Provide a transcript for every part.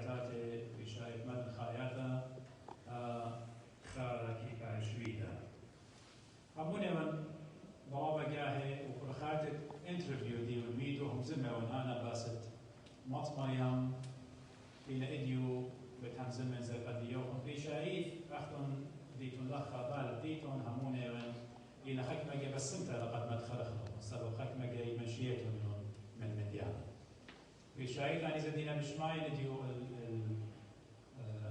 عتاتي في شايف مدن خاياتا خارة كيكا شويدا. هموني من ضرابة جاهي وخاتت انترفيو دي والميدو هم زمة وانا باست مط مريم إلى إديو بتهم زمن زي قديوكم في شايف أخذن ديتون لخا بالب ديتون هموني إلى خكمة جاي بس انت لقد ما تخلقهم سبب خكمة جاي مشيتهم من المديان. في شايف أنا زدينا بشماي نديو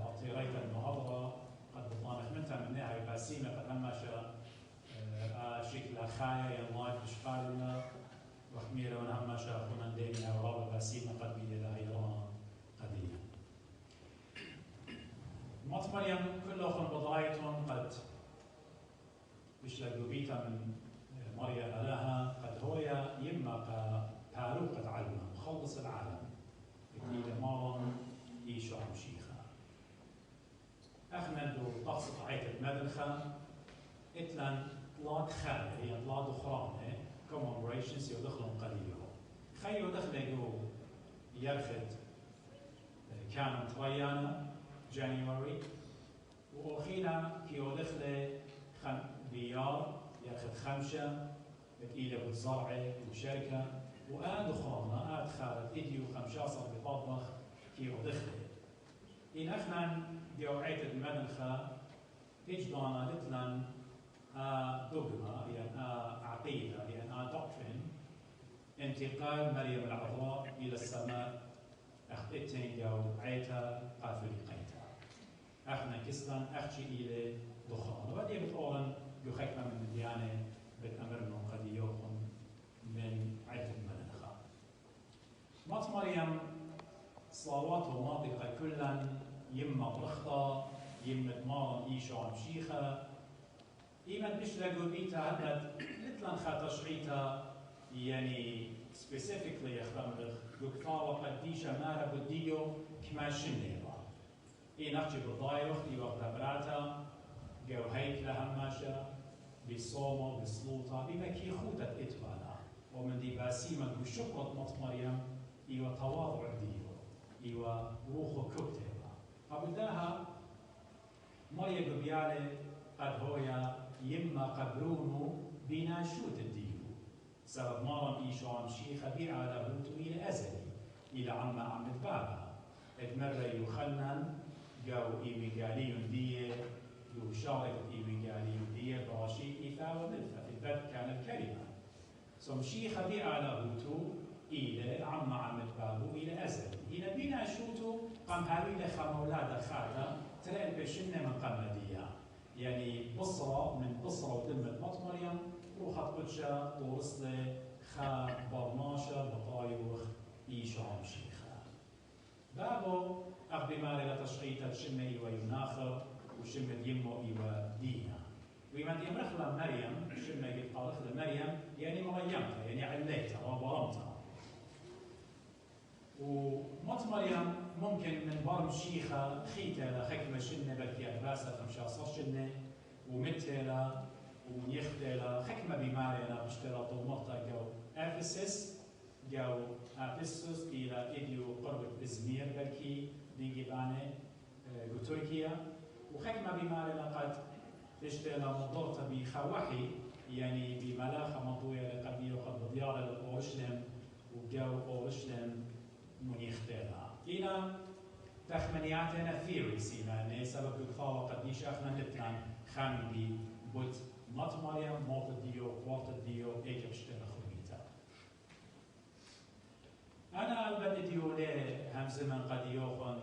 أطيريت المحاضرة قد بطانخ منتها من نهاية باسيمة قد هما شكل خايا يلايف بشقالنا وخميرة ونهما شاخونا دينا ورابا باسيمة قد بيدي لهيران قديمة. مط مريم كلهم بضايتهم قد بشلقوا بيتا من مريم لها قد هويا يما بهاروقة علمة مخلص العالم بكيلة مارن يشوع مشيخة أخمدوا تقصد عيت المدنخة إتلان طلاد خالة هي طلاد أخرانة Commemoration يدخلون قليله خيو دخلوا يرفد كان تريانا جانيوري وأخينا كيو دخله بيار ياخذ خمسة بكيلة بالزرعة وشركة وآد أخرى آد خالد إديو خمشاصر بطبخ كيو دخله إن أخنا ديوعيت المدنخة إجدانا لتلن دوغما يعني عقيدة يعني دوكترين انتقال مريم العذراء إلى السماء أخذتين جو عيتا قافلقيتا أخنا كسلان أخشي إلى دخان وبدي بتقولن يخيكنا من الديانة بتأمرنا قديوكم من عيت المدنخة مات مريم صلوات وماضيقة كلا يما برخطة يما دمارا إيشو مشيخة إيمت بيشلقوا بيتا هدد لتلن خاتشعيتا يعني specifically يخدمرخ دكتور قديشة مارا بديو كما شنيرا إيه نحكي بالضايرخ دي وقت براتا جو هيك لهماشا بصومه بصلوطة بما كي خودت إتوانا ومن دي باسيمة بشكرة مط مريم إيوه تواضع ديو إيوه روحه كبتها فبداها مريم ببيالي قد هويا يما قبرونو بناشوت الديو سبب مرم إيشوان شيخة بيعاله إلى أزلي إلى عم بابها اتمرى يخنن جو إيميغاليون دي يشارك إيميغاليون دي براشي إيثا وملفة في البدء كان الكلمة ثم شيخة بيعاله إلى عم بابو إلى أزلي إلى بناشوتو قام هاويل خمولاد خاتا تلاقي بشنة من قمدية يعني بصرة من بصرة ودمة مط مريم روحت قدشة ورسلة خا برناشة بطايوخ إيشو مشيخة بابو أخبي ماري لتشعيتا شمة إيوة يناخر وشمة يمو إيوة دينا ويمن يمرخ مريم شمة يبقى مريم يعني مريمتها يعني عليتها وبرمتها ومط مريم ممكن من برم شيخة خيتة لخكمة شنة بلكي أدراسة 15 شنة ومتلة ونيختلة خكمة بمارينا بشترى طمرتا جو أفسس جو أفسس إلى إديو قرب إزمير بلكي ديجيباني تركيا وخكمة بمارينا قد تشترى مضورتا بخوحي يعني بملاخة مضوية لقبية وقد بديار الأورشلم وجو أورشلم منيختلها إلى تخمنياتنا ثيوري سينا سبب دكتور قديش أخنا نتلان خامي بوت مات مريم موت الديو قوات الديو إيك بشترى خميتا أنا بدي ديو ليه همزمن قد يوخن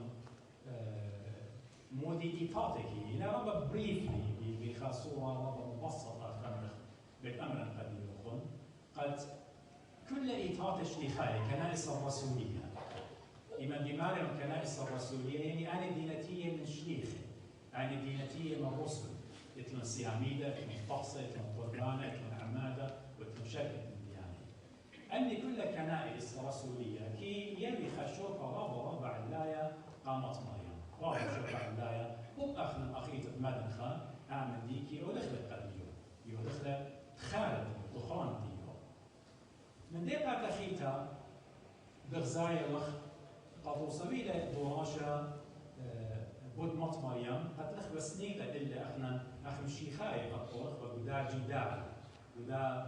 مودي إيطاتكي إلى ربا بريفلي بخاصورة ربا مبسطة خمرخ بالأمر قد يوخن قد كل إيطاتش لخاية كنائس الرسولية إما دي مريم كنائس الرسولية يعني أنا دينتية من شليخة أنا دينتية من رسل اتلن سياميدة اتلن طقسة اتلن قربانة اتلن عمادة واتلن شركة الديانة أني كل كنائس رسولية كي يلي خشوكا ربع اللاية قامت مريم رابع شوكا اللاية وأخنا أخيطة مدنخة أعمل ديكي ودخلت قديو ودخلت خالد دخان ديو من دي بعد أخيطة بغزاية لخ قضوا توصلي دوراشا بود مط مريم قد لخ سنين إلا إحنا أخم شيخاي قد طرق ودا جدال ودا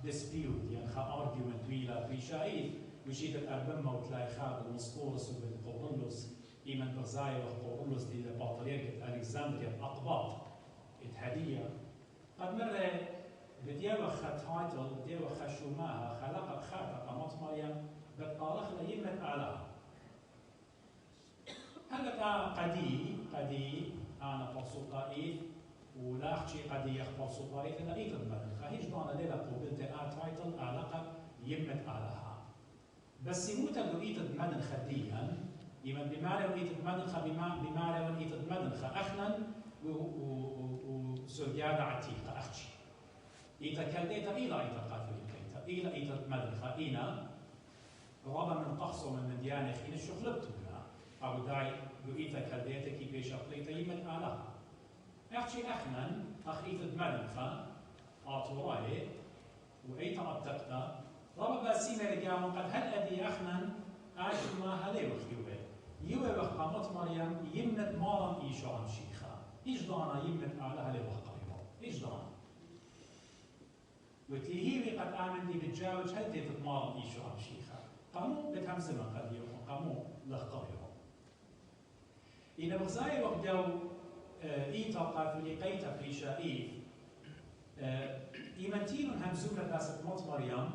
dispute يعني خا argument ويلا في شايف وشيت الأربعة وتلاقي خاب المسطورس وبالقرنلس إيمان برزاي وقرنلس دي البطريركة ألكسندريا أقباط الهدية قد مرة بديوخ تايتل بديوخ شوماها خلقت خاتة قامت مريم بتطارخ ليمة آلها هلا قدي أنا برسوطائي ولا أخشي قدي يخبر سوطائي إلا إيد المدن خهيج دانا ليلة قبلت تايتل علاقة يمة آلها بس يموت لو إيد المدن خديا يمن بماري وإيد المدن خا بماري وإيد المدن خا أخنا وسريادة عتيقة أخشي إيتا كالديتا إلى إيتا قاتلين إلى إيتا المدن خا إينا رابا من قخصو من ديانة خين الشغلبتو أو داي لويتا كالديتا كي بيشا قليتا يمت آلها أخشي أخنا أخيت المدنخة آتوراي وإيتا أبتقتا رابا باسيمة رجاما قد هل أدي أخنا آشو ما هلي وخ يوي وخ قامت مريم يمت مارا إيشو عن شيخا إيش دانا يمت آلها لي وخ قريبا إيش دانا وتليهيوي قد آمن دي بتجاوج هل ديت مارا إيشو عن شيخا قامو بتهمزما قد يوم قامو لخ قريبا إن بغزاي وقدو إيتا قاتلي قيتا في شائف إيمانتين همزومة باسة مط مريم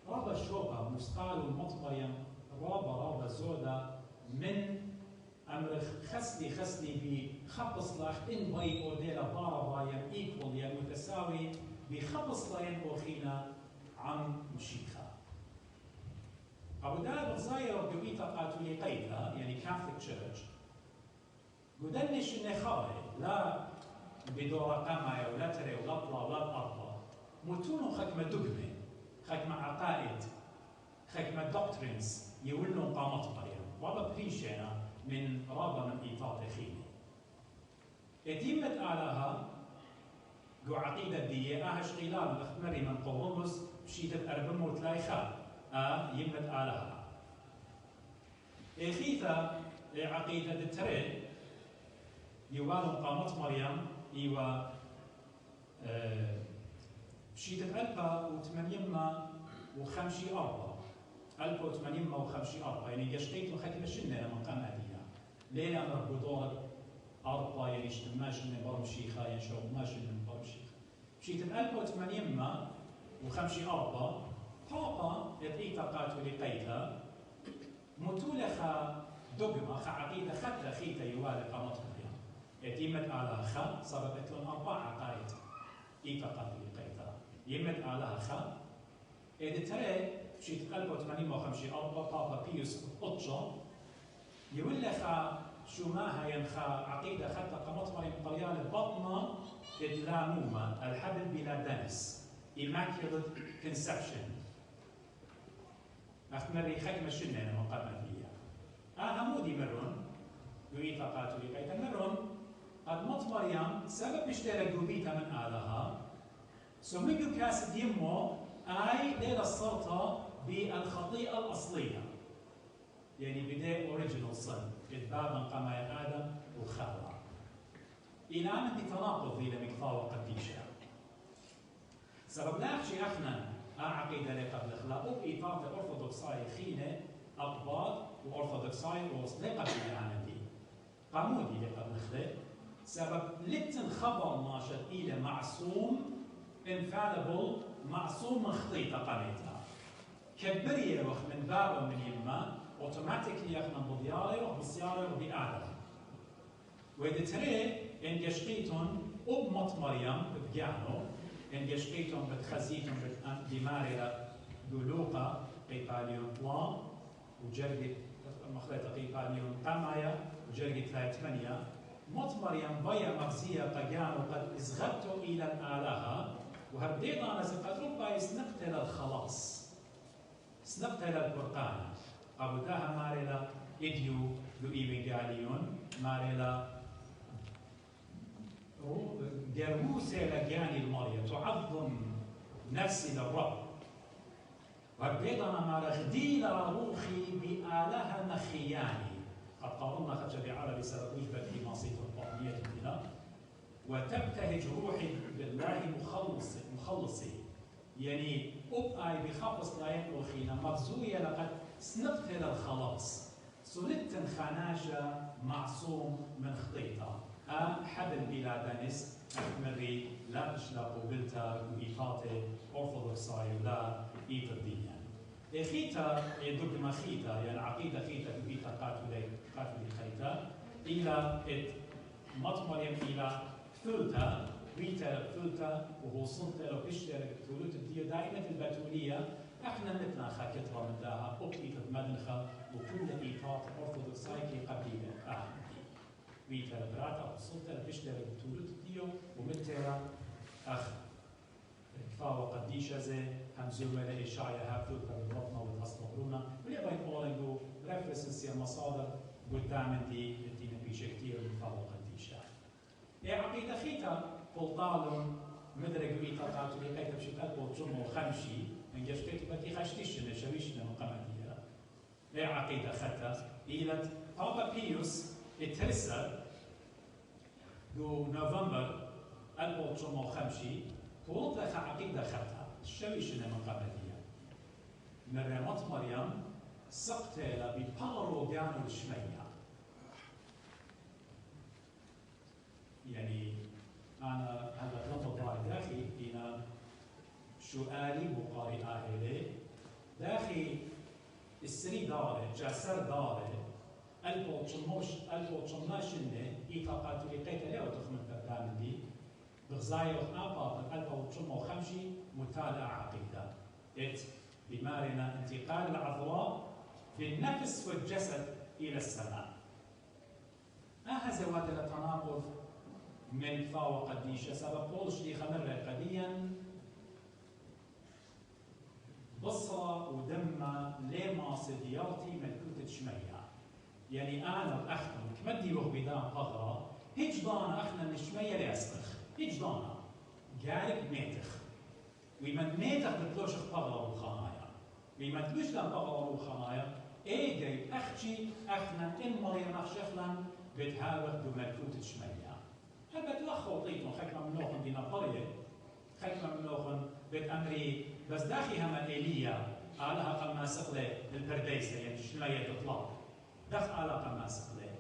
رابا شوبا مستقال مط مريم رابا زودا من أمر خسلي بخبص لاخ إن باي أوديلا بارا بايم إيكول يعني متساوي بخبص لاين أوخينا عن مشيخة أبو داي بغزاي وقدو إيتا قاتلي قيتا يعني كاثوليك تشيرش ودنش النخاري لا بدور قمع ولا تري ولا طلا ولا أرضا متونو خكمة دقمة خكمة عقائد خكمة دوكترينز يولنو قامت مريم وابا بريشينا من رابا من إيطاط خيني اتيمت آلها قو عقيدة دي آهش قيلان الاختمري من قرنلس بشيدة أربمو تلايخا يمت آلها إخيثا عقيدة التري يوالو قامت مريم إيوا بشيدة 1854 يعني قشقيتو خكمة شنة من قام أدينا ليلة مربو دور أربا يعني اشتماش من برمشيخة يعني شو ماش من برمشيخة بشيدة 1854 بابا يدعيتا قاتو لقيتا متولخة دقمة خا عقيدة خطة خيتا يوالي قامت مريم يتيمت على خا صارت لهم 4 عقائد إيتا قاتل قيتا يمت على خا إذا ترى شيت 1854 بابا بيوس أوتشا يقول لك شو ما هي ينخا عقيدة خطة قامت مريم طليان بطنة إدلاموما الحبل بلا دنس Immaculate Conception أخمري خكمة شنة مقامة فيها همودي مرون يويتا قاتل قيتا مرون قد مط مريم سبب اشترى قوبيتا من آلها سميقو كاسد يمو أي ليلة السلطة بالخطيئة الأصلية يعني بداية أوريجينال صن إذبابا قما آدم وخاوة إلى أن تناقض إلى مقطع وقديشة سبب لا أخشي أخنا عقيدة لي قبل إخلاق بإطار الأرثوذكساي خينة أقباط وأرثوذكساي وصل قبل العالمي قامودي لي قبل إخلاق سبب لتن خبر ناشط إلى معصوم infallible معصوم من خطيطة قميتها كبرية وقت من باب من يما اوتوماتيكلي يخنا بضياري وبصياري وبآلة وإذا ترى إن يشقيتون أمة مريم بجانو إن يشقيتون بتخزيتون بماررة دلوقة قيباليون بلان وجرقة مخلطة قيباليون قمايا وجرقة 3 مت مريم بيا مغزية قجان وقد ازغبتوا إلى الآلهة وهبدينا أنا زقدروا بايس نقتل الخلاص سنقتل القرآن أبداها ماريلا إديو لإيميجاليون ماريلا جرموسة لجاني المريم تعظم نفسي للرب وبيضنا ما رغدي روحي بآلها مخياني قد قارنا خدش بعربي سرقوش بكي ماصيت الطعمية الدينا وتبتهج روحي بالله مخلصي يعني أبقى بخلص لا يقوخينا مغزوية لقد سنقتل الخلاص سلتن خناشة معصوم من خطيطة حبل بلا دنس أحمري لا تشلا قبلتا وإيطاتي أرثوذكساي ولا إيطا الدين خيتا يدق ما خيتا يعني عقيدة خيتا وإيطا قاتلي خيتا إلى مطمريم إلى ثلتا ريتا ثلتا وهو صنت لو بيشترك ثلث الدية دائما البتولية احنا مثلنا خاكترة من داها أبقيت مدنخة وكل إيطات أرثوذكسايكي قبيلة ريتا براتا وصنت لو بيشترك ثلث الدية ومترا أخ كفاوة قديشة زي همزومة لإشاعية هابثو كبرتنا وتصطبرونا وليبا يقولنقو رفرسنسي المصادر قدام دي الدين بيشة كتير من كفاوة قديشة عقيدة خيتا قلطالون مدرك بيتا قاتلي قيتا بشكل قلطجمو خمشي من جشتك بكي خشتشنا شويشنا مقامتية عقيدة ختا إلى بابا بيوس اترسل دو نوفمبر 1905 طولت لك عقيدة خطأ الشويشنا من قبلية مريمات مريم سقتها ببارو جانو الشمية يعني أنا هذا لفظ ضاي داخل إلى سؤالي مقارئة إليه داخل السري داري جاسر داري البوتشماشنة إيطاقات لقيت له تخمن تبان دي بغزاية وخناقة في 1905 متالعة عقيدة بمارنا انتقال العذراء في النفس والجسد إلى السماء. زوات التناقض من فاو قديشة سبب طول شليخة مرة قديا بصرة ودمة لما صديارتي ملكوتة شمية يعني أنا وأخنا كمدي وهبدان قغرة هيج ضانا أخنا من الشمية لأسخ هيج ضانا قالك ميتخ ويمن ميتخ بتلوش قغرة والخنايا ويمن تلوش لن قغرة والخنايا جاي أختي أخنا إن مريم أخشخنا بتهاوخ دو ملكوتة شمية هل بتلخو طيتون خكما منوخن دينا قرية خكما منوخن بتأمري بس داخي هما إيليا علىها قما سقلة البرديسة يعني شمية تطلع دخل على قما سقلة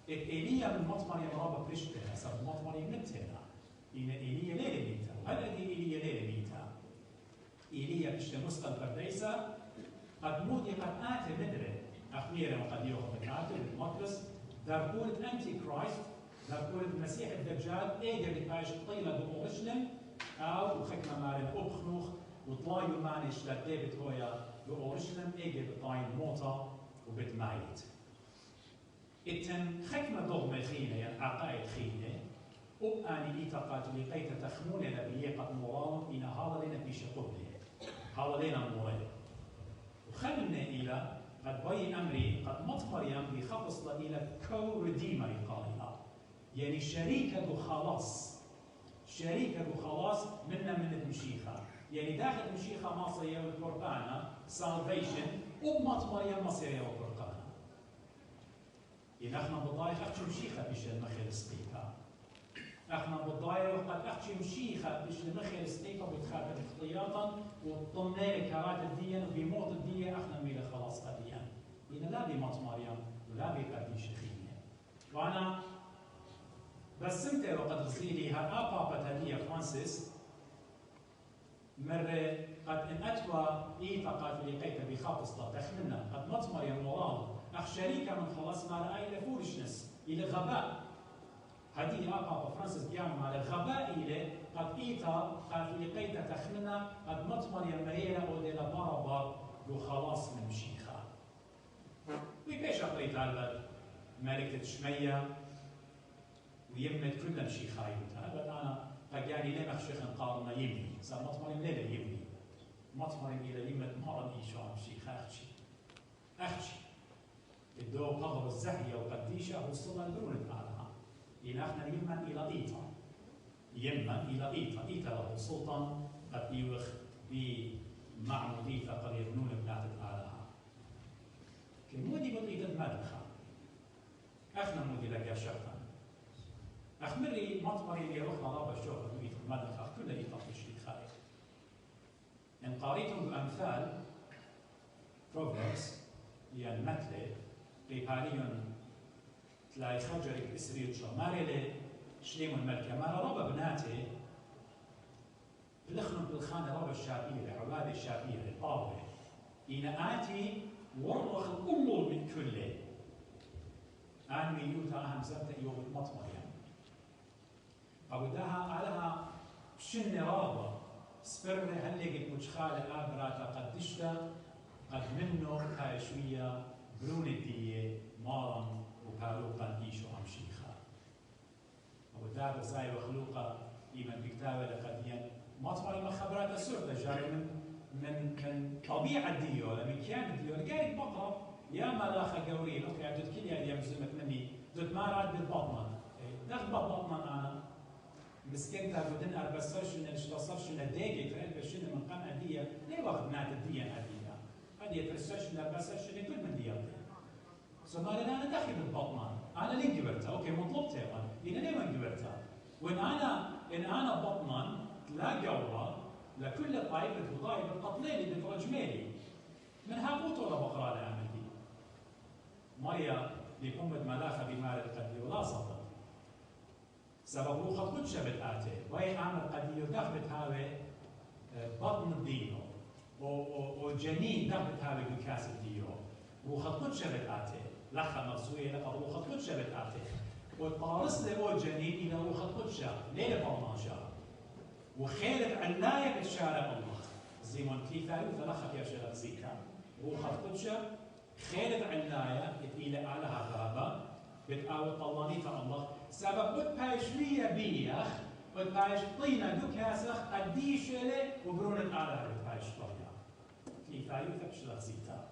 إيليا من مطمر يمرابا بريشتها سب مطمر يمتها إن إيليا ليلة ميتا وهل أدي إيليا ليلة ميتا إيليا بشتى مسقل البرديسة قد مودي قد آتي مدري أخميرا وقد يوخذ آتي بالمقدس دارقولة أنتي كرايست دارقولة المسيح الدجال إيجا بتعيش طيلة بأورشلم أو خكمة مارن أبخنوخ وطلايو مانش لديبت هويا بأورشلم إيجا بطاين موتا وبتمايت إتن خكمة ضغمة خينة يعني عقائد خينة أبقاني إيتاقات لقيت تخمونة لبيقة مورال إن هذا لنا بيش قبله هذا لنا مورال وخلنا إلى قد بي أمري قد مطمر يمري خفص إلى كو-ريديمر قائلة يعني شريكة خلاص شريكة خلاص منا من المشيخة يعني داخل المشيخة مصرية والقربانة salvation ومطمر يم مصرية والقربانة إذا احنا بضايق أختي مشيخة بيش المخير ستيكا احنا بضايق وقد أختي مشيخة بيش المخير ستيكا بتخاطر اختياطا وطمنا كرات الدين وبيموت الدين احنا ميلا خلاص قديا إن لا بمط مريم ولا بقديش خينة وأنا بس انت وقد غزيلي هالآبا بتالية فرانسيس مرة قد ان اتوى ايطاقات اللي لقيتها بخاطسطة تخمنا قد مط مريم مورال اخ شريكة من خلاص ما رأي لفورشنس الى غباء هذه آبا فرانسيس بيعمل على غباء الى قد ايطا قد اللي لقيتها تخمنا قد مط مريم مريرة او دي لباربا وخلاص من مشيخة ويبيش أقريت على ملكة شمية ويمت كل مشيخة يمتها بل أنا قجاني ليه مخشيخ نقارنا يمني صار مطمرين ليه يمني مطمرين إلى يمت مرض إيشا مشيخة أختي الدو قغر الزهية وقديشة وصلنا لبرونة علىها إن احنا يمن إلى إيطا يمن إلى إيطا له سلطان قد يوخ مع مضيفة قد يبنون بنات آلها. كمودي بطيء المدخة. أخنا مودي لك يا شرطان. أخمري مطمري اللي روحنا رابع الشوفة بطيء المدخة كله يطفل شيء خارج. إن قاريتم بأمثال Proverbs يعني مثل بباريون تلاقي خجرك إسريت شو ماري شليم الملكة مارا رابع بناتي بلخنم بالخانة رابع الشابيرة عبادة الشابيرة الطاولة إنا آتي ورخ الأمور من كله آن ميوتا أهم زبطة يوم المطمر يعني أوداها علىها شن رابع سبرمة هلقت مجخالة آبراتا قدشتا قد منه هاي شوية برون الدية مارم وباروقا إيشو أمشيخا ودار زاي وخلوقا إيمان بكتابة لقديا مطمري ما خبرات السردة جاي من طبيعة الديو من كيان الديو قاعد بقرا يا ملاخة قورين أوكي عدد كل يا مزمت مني دود ما راد بالبطنة دخل بطنة أنا مسكنتها بدن أربسرشن اشتصرشن الدقيقة فأنت بشن من قمع الدية ليه واخد نات الدية هذه هذه فرسرشن أربسرشن كل من ديالتي سمالي أنا داخل بالبطنة أنا ليه قبرتها أوكي مطلبتها إذا ليه ما قبرتها وإن أنا بطنًا لا قورة لكل طائفة وظائف القتلين بترجميلي من هابوت ولا بقرة لأعمل دي مريم لأمة ملاخة بمال القدي ولا صدق سبب روخة كل شبت آتي وهي عامل قدي ودخلت هاوي بطن الدينو وجنين دخلت هاوي بكاس الدينو روخة كل شبت آتي لحظة مغزوية لقد روخة كل شبت آتي وطارس له جنين إلى روخة كل شهر ليلة فرمان شهر وخيلت عناية بتشارع الله زيمون تيثاي وثلاثة يا شغل زيكا روخة كل شهر خيلت عناية إلى أعلى غابة بتقاوي طلانية الله سبب بتبايش ليا بيخ بتبايش طينة دو كاسخ قديش له وبرون الأعلى بتبايش طليا تيثاي وثلاثة زيكا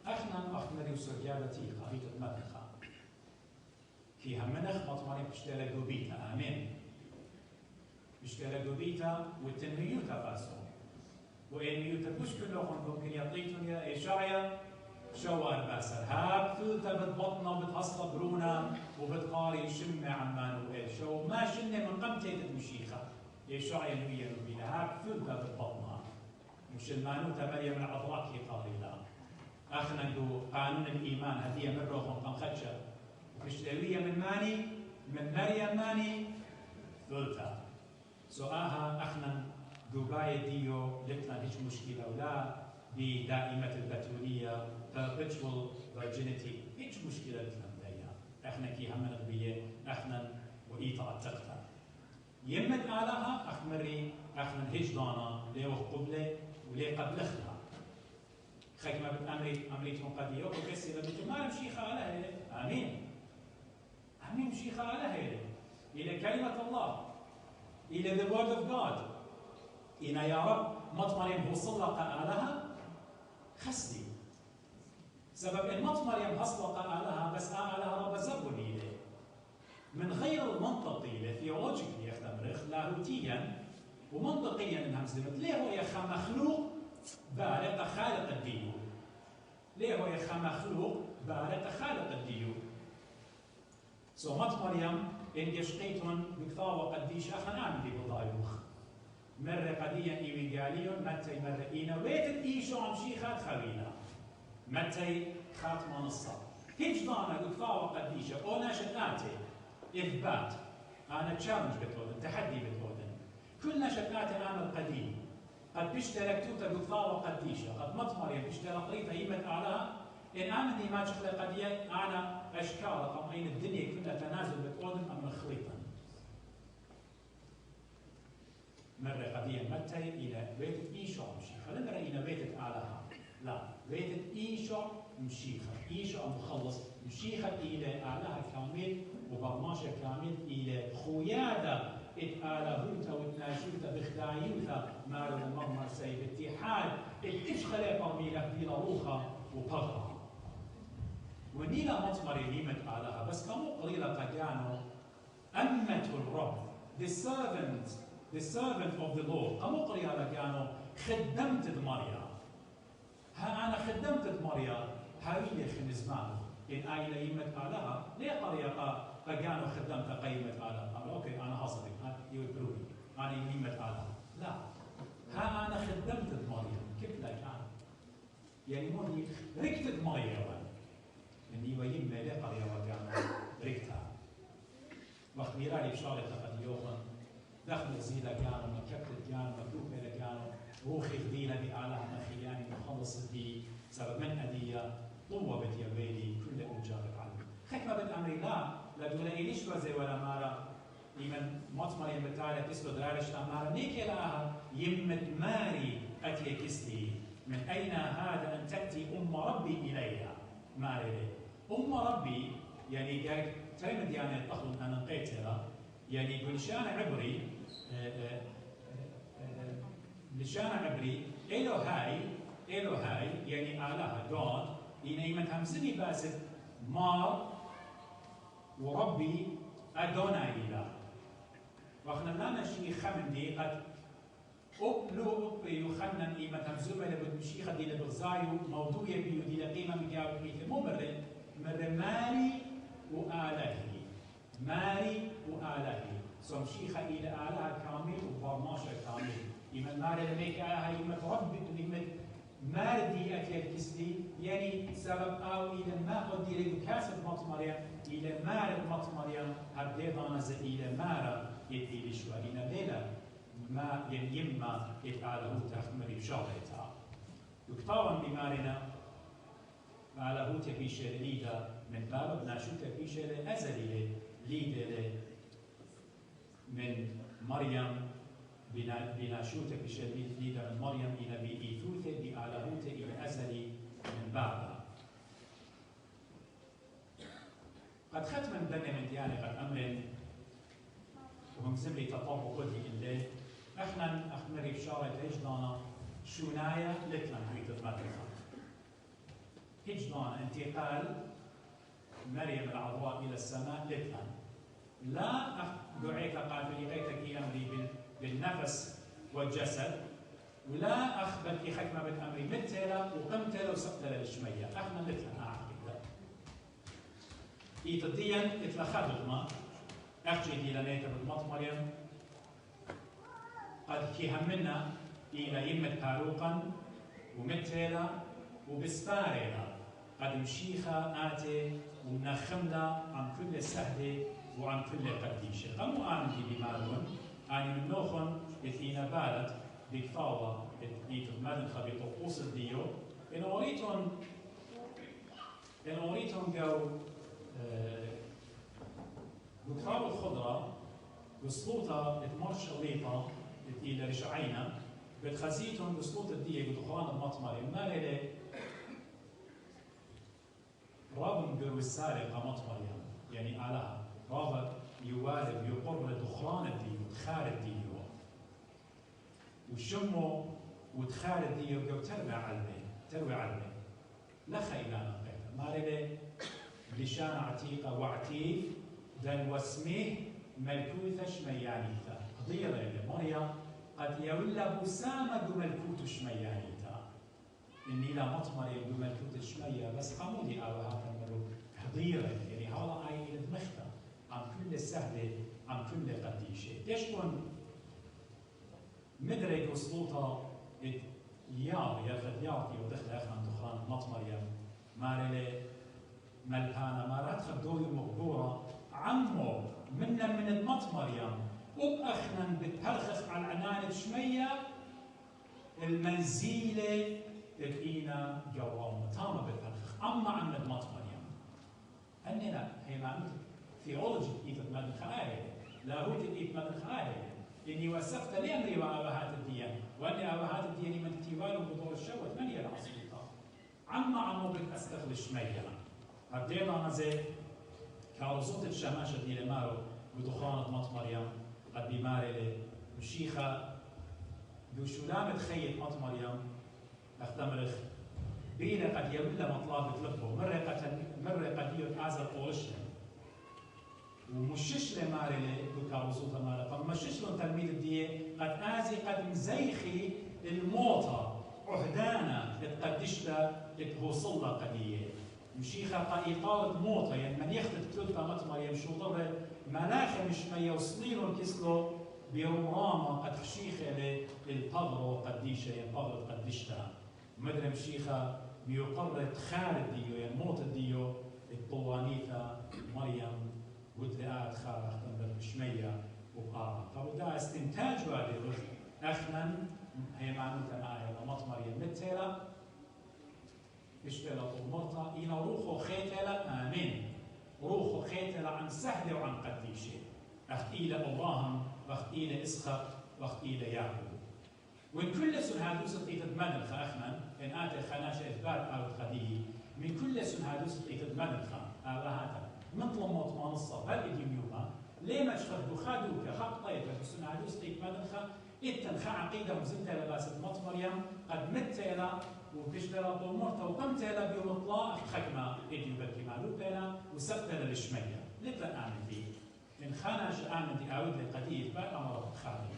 اخنا اخمري وسرجابتي قريت المدخة فيها منخ مطمري بشتري قبيتا امين بشتري قبيتا والتنميوتا فاسو وإنميوتا مش كلهم ممكن يعطيتهم يا إشاعية شوار باسر هاب ثلثة بتبطنا وبتحصل برونا وبتقاري شمة عمان وإيه شو ما شنة من قمتي تمشيخة إشاعية نوية نوية هاب ثلثة بتبطنا مش المانوتا مريم العذراء كي قاري لا اخنا ندو قانون الايمان هذه من روحهم قنخدشه وكشتويه من ماني من مريم ماني ثلثه سؤالها اخنا دبي ديو لتنا هيش مشكله ولا بدائمه البتوليه perpetual virginity هيش مشكله لتنا بدايا احنا كي هم نغبيه احنا وايطا التقطع يمت آلها اخمري اخنا هيش دانا ليه قبله وليه قبلخنا خيك ما بتأمريتهم قدية وكسر بيتم ما مشيخة على هيلة آمين آمين مشيخة على هيلة إلى كلمة الله إلى the word of God إنا يا رب مطمريم وصلق آلها خسدي سبب إن مطمريم هصلق آلها بس آلها رب زبون إليه من غير المنطقي theologically يختمرخ لاهوتيا ومنطقيا إنها مسلمت ليه هو يا مخلوق بارق خالق الديو ليه هو يا مخلوق بارق خالق الديو مط مريم إن يشقيتون بكثاوة قديش أخنا نعمل بضايوخ مرة قديا إيوي قاليون متى مرة إينا ويت إيشو عم شيخات خوينا متى خاتم نصا هيج ضانا بكثاوة قديشة أو ناشتاتي إثبات أنا تشالنج بتودن تحدي بتودن كل ناشتاتي أعمل قديم قد بيشترك توتا بكثاوة قديشة قد مط مريم بيشترك قريبا يمت أعلاها إن آمني ما تشخلي قديا أنا أشكال قمعين الدنيا كلها تنازل بتودن أمر خليطا مرة قديا متى إلى بيت إيشو مشيخة لما رأينا بيت أعلاها لا بيت إيشو مشيخة إيشو مخلص مشيخة إلى أعلاها كامل وبرماشة كامل إلى خويادة اتآلهوتا وتناشوتا بخدايوتا مارو المرمر سيب اتحاد اتشخلي برميلة بيلا روخة وبغرة ونيلا مطمري نيمت آلها بس كمو قليلة قديانو أمة الرب the servant the servant of the Lord. قاموا قرية لكانوا خدمت مريم. ها أنا خدمت مريم هاي اللي خنزمان إن آيلة يمت آلها ليه قرية كانوا خدمت قيمة آلها. قال أوكي أنا هصدق يبروني أنا يمت آلها. لا ها أنا خدمت مريم كيف لا كان يعني مودي ركتت مريم إني ويم ليه قرية وكانوا ركتها. وقت ميرالي بشارة قد يوما دخل زيلا كانوا مكتت كانوا مكتوبة كانوا روخي خدينا بآلها مخياني مخلص بي سبب من أدية طوبت يا ويلي كل أوجار العالم. خكمة بالأمر لا دولا إيش وزي ولا مارا يمن مطمر يمتالي تسلو درارش أمارا نيكي لها يمت ماري أتي كسلي من أين هذا أن تأتي أم ربي إليها ماري أم ربي يعني قال تريمد يعني الطخل أنا نقيتها يعني يقول شان عبري لشان عبري إلو هاي يعني آلهة God يعني من همزني باسد مار وربي أدوناي له وإحنا لنا شيء خمن دي قد أبلو يخنن إيمة همزومة لبتمشي خدي لبغزايو موضوع يبيو دي لقيمة مجاوب بيته مو مر ماري وآلهي سمشيخة إلى آلهة كامل وبرماشة كامل إيمة ماري لميك آلهة إيمة ربي إيمة ماردي أتي الكسلي يعني سبب أو إلى ما قد يريد كاسب مطمريا إلى مارد مطمريا هبديضانا إلى مارا إلى شوالينا بيلا ما يما إتعاله تخمري بشغلتها يكتاون بمارنا على تبيشة ليدا من باب ناشو تبيشة أزلي ليدا من مريم بناشو تبيشة ليدا من مريم إلى بإيثوثة بآلهوته إلى أزلي من بابها قد ختم دنا من ديانة قد أمر وهم زملي تطبق قدي إليه احنا اخمري بشارة هجدانا شونايا لتلن في تتمتخا هجدانا انتقال مريم العذراء إلى السماء لتلن لا دعيت قال لقيتك أمري بالنفس والجسد ولا أخبرك حكمة بالأمر متلا وقمتلا وسقتلا للشمية احنا لتلن أعقد إيتديا اتلخدتما أخجي دي لنيتا بالمط مريم قد كيهمنا إلى يمة باروقا ومتلا وبسباريلا قد مشيخة آتي ومنخملا عن كل سهلة وعن كل قديشة قموا آمنتي بمارون آني من نوخن إثينا بالت بكفاوة إيتو مادن خبيطو قوس الديو إن أوريتون جو بكفاوة الخضرة بسلوطة اتمرش أوليطة إلى رشعينا بتخزيتهم بسلوط الدية بدخان المطمر ما لي رابن قرو السارقة مطمر يعني على رابط يوالد يقر لدخان الدية وتخار الدية وشمو وتخار الدية وقو تروي علمي لا خيلانا قيتا ما لي لشان عتيقة وعتيق دن واسمه ملكوثة شميانيثة قضية ليلة مريم قد يولى بسامة بملكوت شميانيتا إني لا مطمر بملكوت شمية بس قمودي أوهات الملوك حضيرة يعني هذا آية المخته عن كل سهلة عن كل قديشة يشكون مدرك وسلوطة ياخذ يعطي ودخل أخنا دخان مطمر مارلي ملهانا مارات خدوي مقبورة عمو منا من المطمر وبأخنا بتهرخخ على العنان شمية المنزيلة تبقينا جوام تاما بتهرخخ أما عن المطمر أننا هي معنى ثيولوجي إيثت مدن خائرة لاهوت إيثت مدن خائرة إني وثقت لأمري وأبهات الديان وأني أبهات الديان من تيوال وبطور الشوت من يلعى السلطة عما عمو بتأستخل شمية هبدينا نزي كارزوت الشماشة دي لمارو بدخانة مطمر قد بماري مشيخة دو شلامة خيط مطمر اختمرخ بينا قد يولى مطلاب تلبه مرة قد يتعزل قولشنا ومشش لماري دو كارزوت ماري فمشش لهم تلميذ الدية قديه قد آزي قد مزيخي الموتى عهدانا تقدشتا توصل قديه مشيخة قائقارة موتى يعني من يختت ثلثة مطمر يمشو ضر مناخ مش ما يوصلين كسلو بروراما قد خشيخة للبغرو قديشة يعني بغرو قدشتا مدري مشيخة بيقرر خالد ديو يعني موت ديو الطوانيثة مريم ودلقات خارج تنبر بشمية وبقارة طب ده استنتاج هذه أخنا هي معناتها معايا لمطمر يمتلا اشتلا طمرتا إنا روحو خيتلا آمين روحو خيتلا عن سهلة وعن قديشة أخت إلى اوراهام وأخت إلى إسخر وأخت إلى يعقوب وإن كل سن هادوس قيتت مدرخة أخنا إن آتي خناشة إثبات أو الخديه من كل سن هادوس قيتت مدرخة هذا مثل موت ما نصر هل إديميوما ليه ما تشتغلوا خادوك خط طيب بسن هادوس قيت مدرخة إتن عقيدة مزنتها لباسة مط مريم قد متلا وبيشترى طمورتا وقمتها بيوم اطلاق خكمة إديو بلكي مالوبنا وسبتها للشمية لبلا أعمل فيه إن خاناش أعمل دي أعود لقدية بقى أمر خالي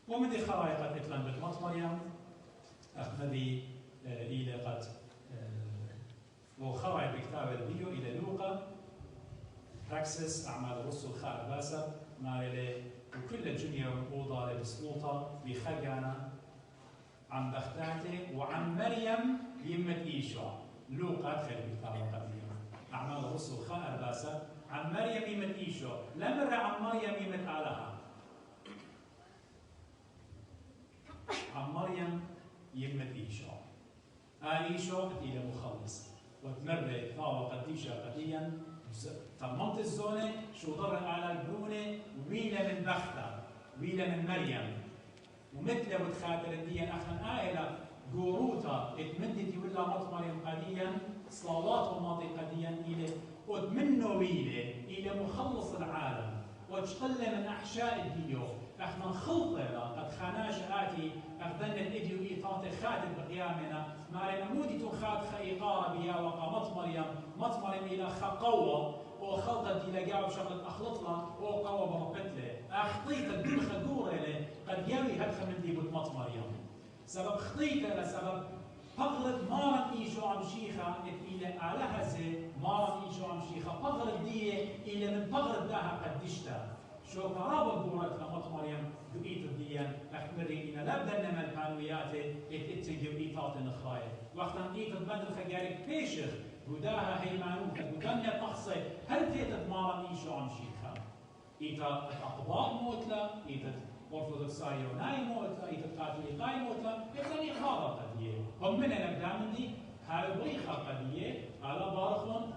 ومن دي خرايق قد إتلان بالمط مريم أخمدي إلى قد وخرع بكتاب الفيديو إلى لوقا براكسس أعمال الرسل خارج باسا ما إلى وكل الجنيا والأوضة لبسلوطة بخجانة عن بختاته وعن مريم يمة إيشوع لوقا خير بكتاب القديم أعمال الرسل خارج باسا عن مريم يمة إيشوع لمر عن مريم يمة آلها عن مريم يمة إيشوع إيشوع إلى مخلص وتمر ثاوى قديشة قديا طمنت الزونة شو ضر على البرونة ويلا من بختة ويلا من مريم ومثل بتخاطر الدين أخنا آيلة جوروتا اتمدتي ولا مط مريم قديا صلوات وماضي قديا إلى وتمنوا ويلا إلى مخلص العالم وتشقل من أحشاء الديو احنا نخلطه قد خاناش آتي أخذنا الإديو إيطاتي خاتم بقيامنا مارينا مودي تخات خيقارة بيا وقا مط مريم إلى خقوة وخلطة إلى جاوب شغلة أخلط له وقوة بربتله أخطيت الدل خدورة له قد يوي هدخل من ديبوت مط مريم سبب خطيته لسبب بغرد مارن إيشو عم شيخة إلى آلهزة مارن إيشو عم شيخة بغرد دية إلى من بغرد داها قدشتها شو قرابة بورت لمط مريم دقيت الديان أحمري إنا لابدنا من البانويات اتتجي وإيطات النخراية وقت نقيت البدر خجارك بيشخ بداها هيمانوك بدنا تقصي هل تيتت مارن إيشو عم شيخة إيتا أقباط موتلا إيتا أرثوذكساية وناي موتلا إيتا كاثوليكاي موتلا إيتا نقاضة قدية هم من الأقدام دي هاي بريخة قدية على بارخون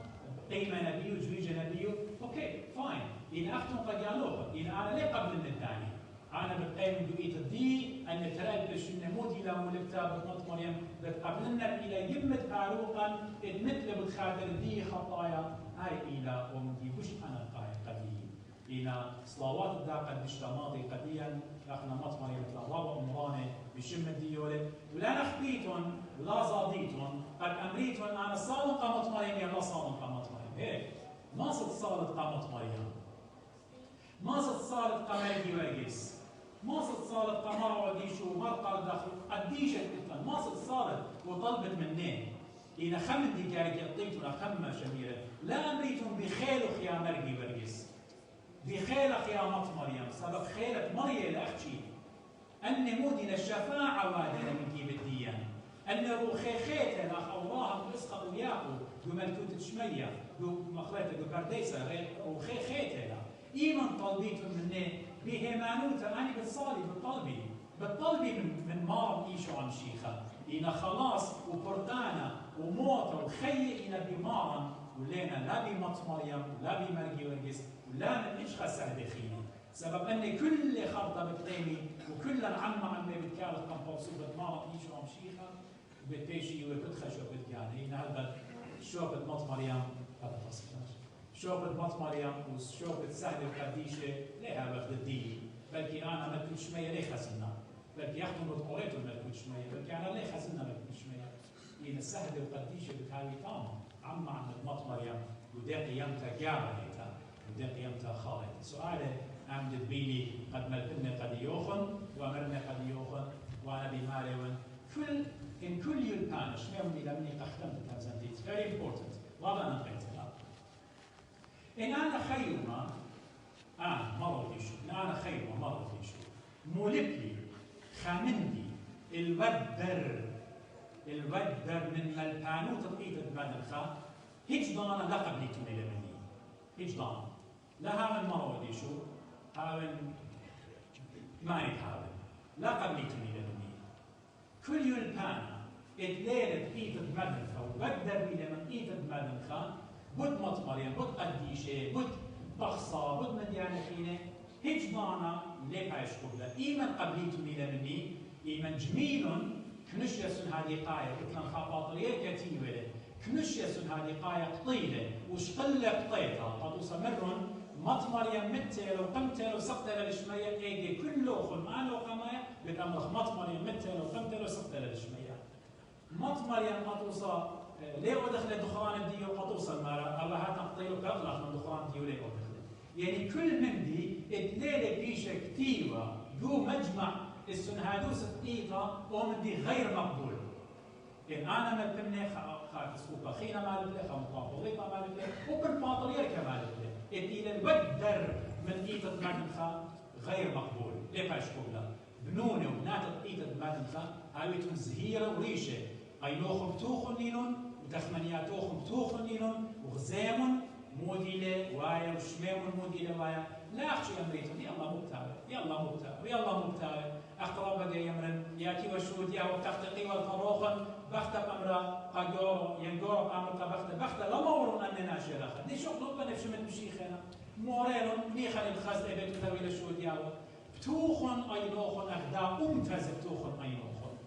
قيمة نبيه وجويجة نبيه أوكي فاين إن أختم قد يالوها إن أنا ليه قبل من الثاني أنا بتقيم دوئيت الدي أن ترى بشن موت إلى مولبتا بطمط مريم بتقبلنا إلى يمة عروقا مثل بتخاطر الدي خطايا هاي إلى ومدي وش أنا قايم قديم إلى صلوات الدا قد اشتماطي قديا احنا مط مريم رابع أمراني بشم الديولة ولا نخبيتون ولا زاديتون قد أمريتون أنا صادق مط مريم يلا صادق مط مريم هيك ما صد صادق مط مريم ما صد صادق مرقي ورقيس ما صد صادق مرة وديشو مرقى داخل قديشة إطلاً ما صد صادق وطلبت منين إذا خمن دي جارك يطيتون خمة شميرة لا أمريتون بخيلخ يا مرقي ورقيس بخيلخ يا مط مريم سبب خيلة مريم لأختي أن مودي للشفاعة وادنا من كيب الديان أن روخي خيته الأخ اوراهام الأسقف وياقو دو ملكوت شمية دو مخريته دو برديسة روخي خيته إيمان طلبيتهم مني بهيمانوتا أنا بتصالي بالطلبي من مارم إيشو عن شيخة إنا خلاص وبرتانا وموتا وخي إنا بمارم ولينا لا بمط مريم ولا بمرقي ورقس ولا من إشخى سهل خيني سبب أن كل خرطة بتقيمي وكل عمي بتكالت قنفوصو بتمارم إيشو عن شيخة وبتبيشي وبتخش وبتقاني إنا هذا شوفة مط مريم هذا تصفيش شوفة مط مريم وشوفة سهل وقديشة ليها بغد الدين بلكي أنا ملكوت شمية ليه خزنا بلكي يحكم بقوريته ملكوت شمية بلكي أنا ليه خزنا ملكوت شمية إن السهل وقديشة بتهاوي طامة عم مط مريم ودي قيامتها جابة هيتا ودي قيامتها خالد سؤالي عم تبيلي قد ملتنا قد يوخن وامرنا قد يوخن وانا بماريون كل يلبان شميهم لمني قختمت تنزنتي it's very important وضع نقيتها إن أنا خيرما مرة في شو أنا خيرما مرة في شو مولكلي خامندي الودر من ملبانو تطقيت المدرخة هيج ضانا لا قبليتو لمني هيج ضانا لا هاون مرة ودي شو هاون ما يتهاون لا قبليتو لمني كل يلبانا اتليلت إيت المدرخة وبقدر بيلا من إيت المدرخة بود مريم بود قديشة بود بخصة بود مديانة فينا هيج ضانا ليه بايش قبلة إيمن قبليتو مني إيمن جميل كنش يسون هذه قاية قلت لهم خاطرية كتيبة كنش يسون هذه قاية قطيلة وش قلة قطيتها قد وصمرن مط مريم متل وقمتل وسقتل الشمية ايدي كله خل ما له قماية بتأمرخ مط مريم متل وقمتل وسقتل الشمية مط مريم قطوصة ليه ودخل دخران الديو قطوصة المرة الله هات نقطيله كأطلق من دخران الديو ليه ودخل يعني كل من دي اتليلة بيشة كتيبة جو مجمع السنهادوس إيطا ومن دي غير مقبول. إن أنا ملتمني خاكس وبخينا مالك خمطاطوليطا مالك وبالباطرية كمالك إلى الودر من إيطا مادنخا غير مقبول. ليه باش قبلة؟ بنوني وبنات إيطا مادنخا هاويتون زهيرة وريشة قيلوخم توخن لينون وتخمنياتوخم توخن لينون وغزامون موديلة وايا وشمامون موديلة وايا لا أخشى أمريتون يلا مبتار أخطر بقى يمرن ياتي وشود يا وتختقي والفروخن بخت أمرا قجور ينجور أمر بخت لا مورون أننا شيخا دي شغل بنفش من مشيخنا موريلون ميخا الخاص أبيت تدوي الشود يا بتوخن أينوخن أخدا أمتز بتوخن أينوخن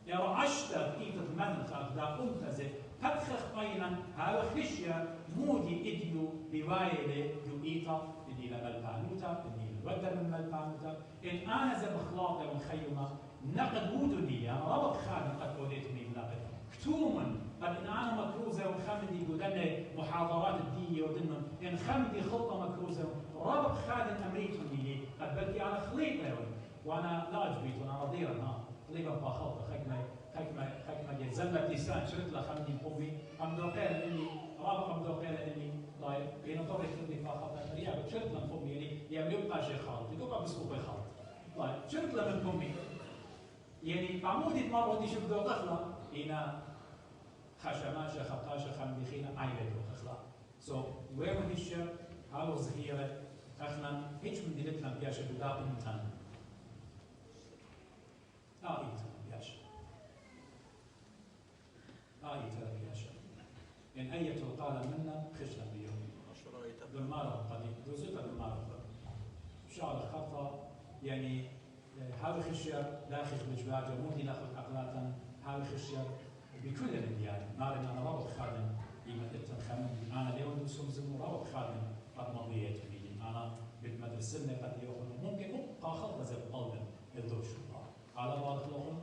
يا عشتر إيتت من أخدا أمتز فتخخ أينا هذا خشية مودي إديو بوايلة جو إيتا إدي لملبانوتا إدي ودر من ملبانوتا إن أنا زي بخلاطة ومخيمة نقد ودني أنا ربط خادم قد وديتني بنقد كتومن قد إن أنا مكروزة وخمدي قدنا محاضرات الدية ودنن إن خمدي خلطة مكروزة ربط خادم أمريكي لي قد بدي أنا خليطة وأنا لا أجبيت وأنا رضيرا خليطة بخلطة خكمة جت زلت لسان شرت له خمدي بومي أم دوقيل إني رابط أم دوقيل إني طيب بين طريق خدمة فاخطة ريا شرت له بومي يعني يبقى شيء خالط يبقى بسكوب خالط طيب شرت له من بومي يعني عمودي مرة ودي شوف دو طفلة هنا خشماشة خطاشة خمدي خينا عيلة دو طفلة so where would he share how was here أخنا هيش من دلتنا بياشة بدا أمتن إيتنا بياشة إيتنا بياشة إن أية القالة منا خشنا بيوم بالمارة قديم دوزتها بالمارة قديم شعر خطة يعني هاوي خشير داخل بجباجة مودي ناخذ عقلاتا هاوي خشير بكل الديان مارنا أنا رابط خادم يمثل خمن أنا اليوم دوسهم زمو رابط خادم قد مضيت فيه أنا بالمدرسة قد يأخذ ممكن أبقى خلطة زي القلب الدوش على بعض الأخرى